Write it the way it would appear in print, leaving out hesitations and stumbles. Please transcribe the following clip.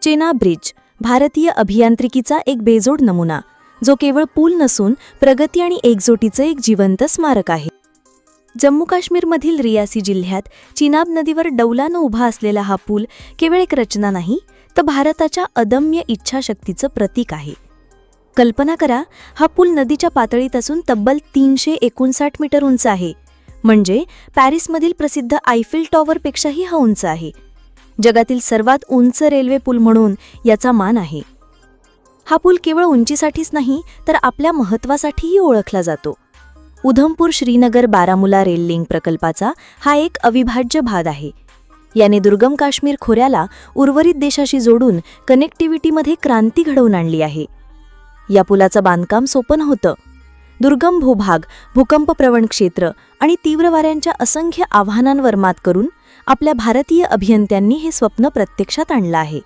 Chenab bridge भारतीय अभियांत्रिकीचा एक बेजोड नमुना, जो केवळ पूल नसून प्रगती आणि एकजुटीचं एक जिवंत स्मारक आहे. जम्मू काश्मीरमधील रियासी जिल्ह्यात चिनाब नदीवर डौलानं उभा असलेला हा पूल केवळ एक रचना नाही, तर भारताच्या अदम्य इच्छाशक्तीचं प्रतीक आहे. कल्पना करा, हा पूल नदीच्या पातळीत असून तब्बल 359 मीटर उंच आहे. म्हणजे पॅरिसमधील प्रसिद्ध आयफेल टॉवरपेक्षाही हा उंच आहे. जगातील सर्वात उंच रेल्वे पूल म्हणून याचा मान आहे. हा पूल केवळ उंचीसाठीच नाही, तर आपल्या महत्त्वासाठीही ओळखला जातो. उधमपूर श्रीनगर बारामुला रेल लिंक प्रकल्पाचा हा एक अविभाज्य भाग आहे. याने दुर्गम काश्मीर खोऱ्याला उर्वरित देशाशी जोडून कनेक्टिव्हिटीमध्ये क्रांती घडवून आणली आहे. या पुलाचं बांधकाम सोपं नव्हतं. दुर्गम भूभाग, भूकंपप्रवण क्षेत्र आणि तीव्र वाऱ्यांच्या असंख्य आव्हानांवर मात करून आपल्या भारतीय अभियंत्यांनी हे स्वप्न प्रत्यक्षात आणलं आहे.